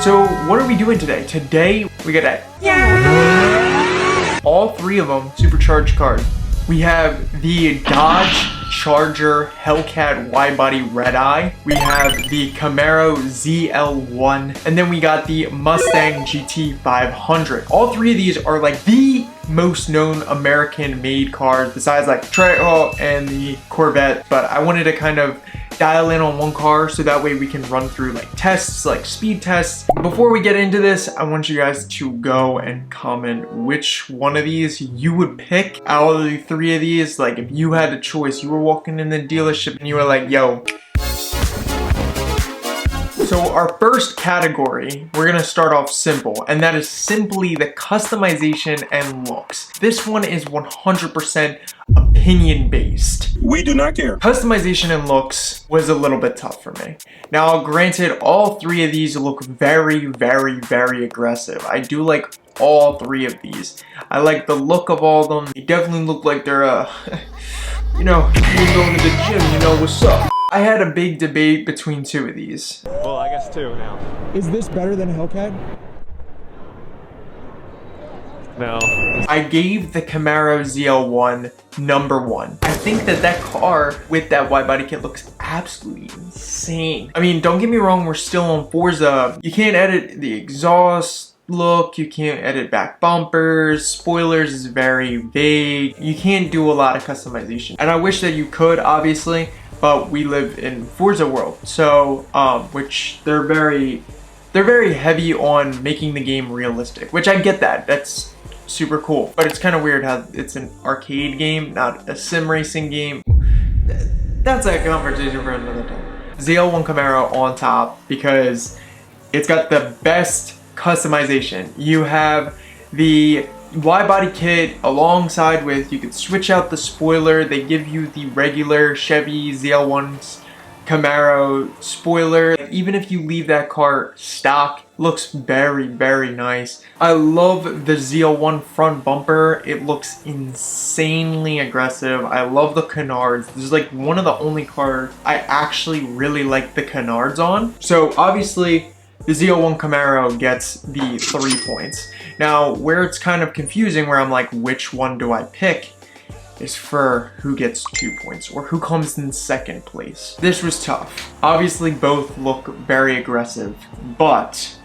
So what are we doing today? Today we got all three of them supercharged cars. We have the Dodge Charger Hellcat wide-body Redeye. We have the Camero ZL1. And then we got the Mustang GT500. All three of these are like the most known American-made cars besides like Trail and the Corvette. But I wanted to kind of dial in on one car so that way we can run through like tests, like speed tests. Before we get into this, I want you guys to go and comment which one of these you would pick out of the three of these. Like if you had a choice, you were walking in the dealership and you were like, yo. So our first category, we're gonna start off simple, and that is simply the customization and looks. This one is 100% opinion based. We do not care. Customization and looks was a little bit tough for me. Now, granted, all three of these look very, very, very aggressive. I do like all three of these. I like the look of all of them. They definitely look like they're, you know, you're going to the gym, you know what's up. I had a big debate between two of these. Well, I guess two now. Is this better than a Hellcat? No. I gave the Camaro ZL1 #1. I think that car with that wide body kit looks absolutely insane. I mean, don't get me wrong, we're still on Forza. You can't edit the exhaust look, you can't edit back bumpers, spoilers is very vague. You can't do a lot of customization. And I wish that you could, obviously, but we live in Forza world. So, which they're very heavy on making the game realistic, which I get that. That's super cool, but it's kind of weird how it's an arcade game, not a sim racing game. That's a conversation for another time. ZL1 Camaro on top because it's got the best customization. You have the wide body kit alongside with, you could switch out the spoiler. They give you the regular Chevy ZL1's Camaro spoiler. Even if you leave that car stock, looks very, very nice. I love the ZL1 front bumper. It looks insanely aggressive. I love the canards. This is like one of the only cars I actually really like the canards on. So obviously the ZL1 Camaro gets the 3 points. Now where it's kind of confusing, where I'm like, which one do I pick, is for who gets 2 points or who comes in second place. This was tough. Obviously both look very aggressive, but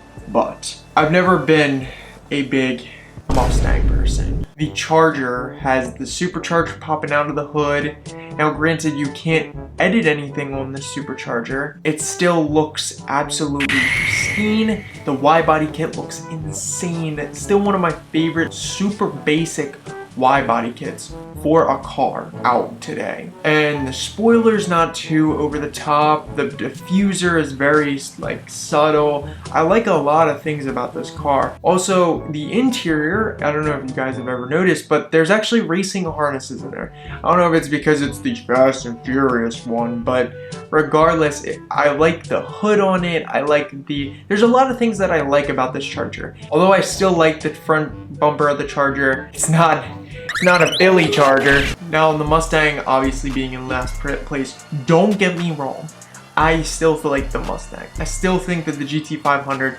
I've never been a big Mustang person. The Charger has the supercharger popping out of the hood. Now granted, you can't edit anything on the supercharger. It still looks absolutely pristine. The wide body kit looks insane. It's still one of my favorite super basic wide body kits for a car out today. And the spoiler's not too over the top. The diffuser is very like subtle. I like a lot of things about this car. Also, the interior, I don't know if you guys have ever noticed, but there's actually racing harnesses in there. I don't know if it's because it's the Fast and Furious one, but regardless, I like the hood on it. I like there's a lot of things that I like about this Charger. Although I still like the front bumper of the Charger, it's not a Billy Charger. Now the Mustang obviously being in last place, don't get me wrong, I still like the Mustang. I still think that the GT500,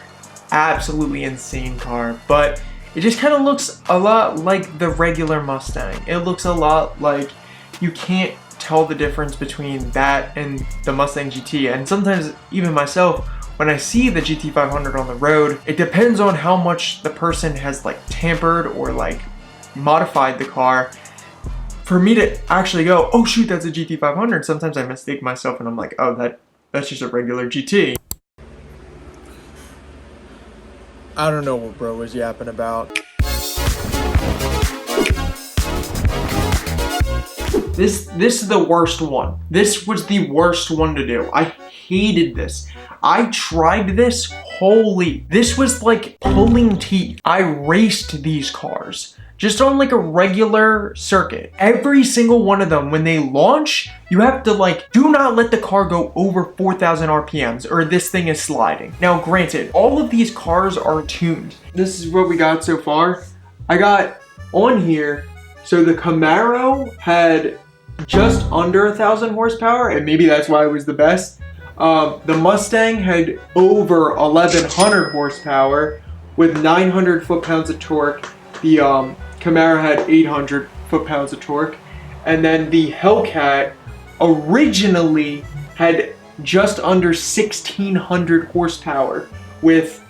absolutely insane car, but it just kind of looks a lot like the regular Mustang. It looks a lot like, you can't tell the difference between that and the Mustang GT. And sometimes even myself, when I see the GT500 on the road, it depends on how much the person has like tampered or like modified the car for me to actually go, oh shoot, that's a GT500. Sometimes I mistake myself and I'm like, oh, that's just a regular GT. I don't know what bro was yapping about. This is the worst one. This was the worst one to do. I hated this. I tried this, holy, this was like pulling teeth. I raced these cars just on like a regular circuit. Every single one of them, when they launch, you have to like, do not let the car go over 4,000 RPMs or this thing is sliding. Now granted, all of these cars are tuned. This is what we got so far. I got on here, so the Camaro had just under 1,000 horsepower, and maybe that's why it was the best. The Mustang had over 1,100 horsepower with 900 foot-pounds of torque. The Camaro had 800 foot-pounds of torque. And then the Hellcat originally had just under 1,600 horsepower with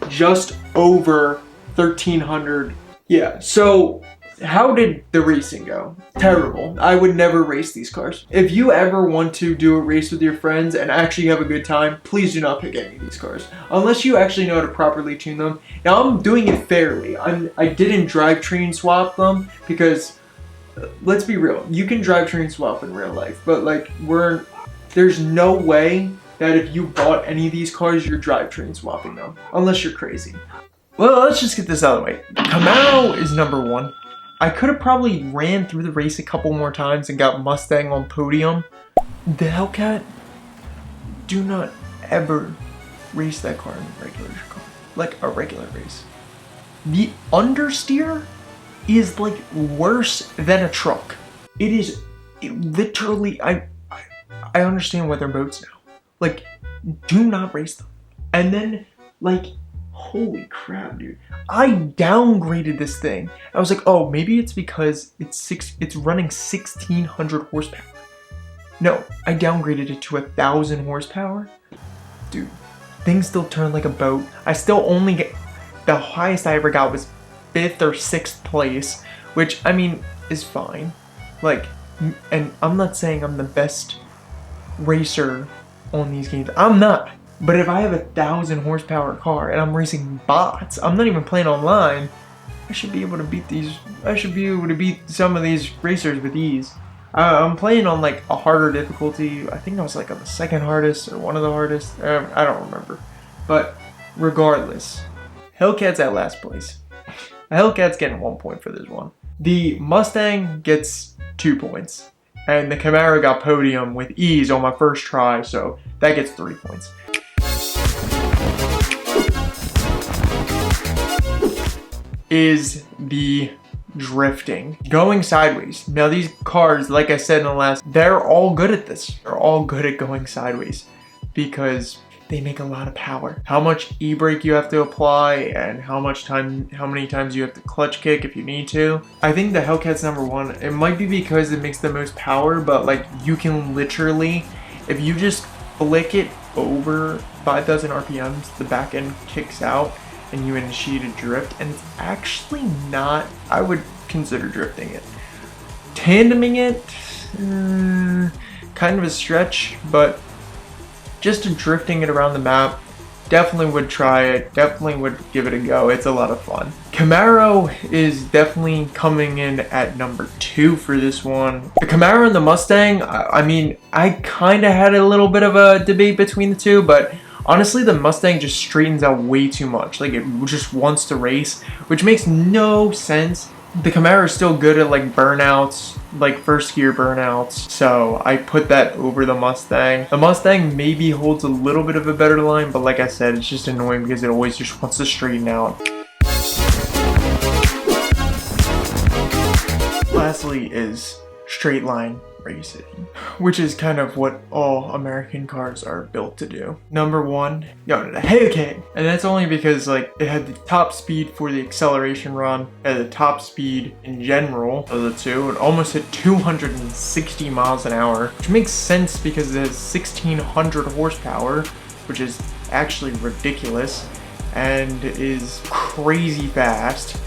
just over 1,300. Yeah, so how did the racing go? Terrible. I would never race these cars. If you ever want to do a race with your friends and actually have a good time, please do not pick any of these cars. Unless you actually know how to properly tune them. Now I'm doing it fairly. I didn't drivetrain swap them because, let's be real, you can drivetrain swap in real life, but like there's no way that if you bought any of these cars, you're drivetrain swapping them. Unless you're crazy. Well, let's just get this out of the way. Camaro is number one. I could have probably ran through the race a couple more times and got Mustang on podium. The Hellcat, do not ever race that car in a regular car. Like a regular race. The understeer is like worse than a truck. It literally, I understand why they're boats now. Like, do not race them. And then, like, holy crap, dude. I downgraded this thing. I was like, oh, maybe it's because it's running 1,600 horsepower. No, I downgraded it to 1,000 horsepower. Dude, things still turn like a boat. I still only get, the highest I ever got was 5th or 6th place, which, I mean, is fine. Like, and I'm not saying I'm the best racer on these games. I'm not. But if I have 1,000 horsepower car and I'm racing bots, I'm not even playing online, I should be able to beat these. I should be able to beat some of these racers with ease. I'm playing on like a harder difficulty. I think I was like on the second hardest or one of the hardest. I don't remember. But regardless, Hellcat's at last place. Hellcat's getting 1 point for this one. The Mustang gets 2 points. And the Camaro got podium with ease on my first try, so that gets 3 points. Is the drifting. Going sideways. Now these cars, like I said in the last, they're all good at this. They're all good at going sideways because they make a lot of power. How much e-brake you have to apply and how many times you have to clutch kick if you need to. I think the Hellcat's number one. It might be because it makes the most power, but like you can literally, if you just flick it over 5,000 RPMs, the back end kicks out and you initiate a drift, and it's actually not, I would consider drifting it. Tandeming it, kind of a stretch, but just drifting it around the map, definitely would try it, definitely would give it a go. It's a lot of fun. Camaro is definitely coming in at number 2 for this one. The Camaro and the Mustang, I mean, I kind of had a little bit of a debate between the two, but honestly, the Mustang just straightens out way too much. Like, it just wants to race, which makes no sense. The Camaro is still good at like burnouts, like first gear burnouts, so I put that over the Mustang. The Mustang maybe holds a little bit of a better line, but like I said, it's just annoying because it always just wants to straighten out. Lastly is straight line racing, which is kind of what all American cars are built to do. Number one, the Hellcat, and that's only because like it had the top speed for the acceleration run, it had the top speed in general of the two. It almost hit 260 miles an hour, which makes sense because it has 1,600 horsepower, which is actually ridiculous and is crazy fast.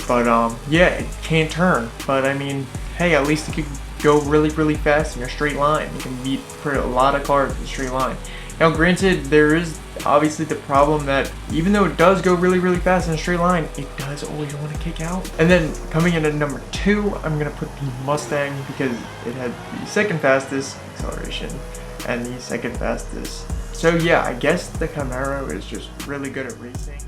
But yeah, it can't turn. But I mean, hey, at least it could go really fast in a straight line. You can beat a lot of cars in a straight line. Now granted, there is obviously the problem that even though it does go really fast in a straight line, it does always want to kick out. And then coming in at number 2, I'm gonna put the Mustang because it had the second fastest acceleration and the second fastest. So yeah, I guess the Camaro is just really good at racing.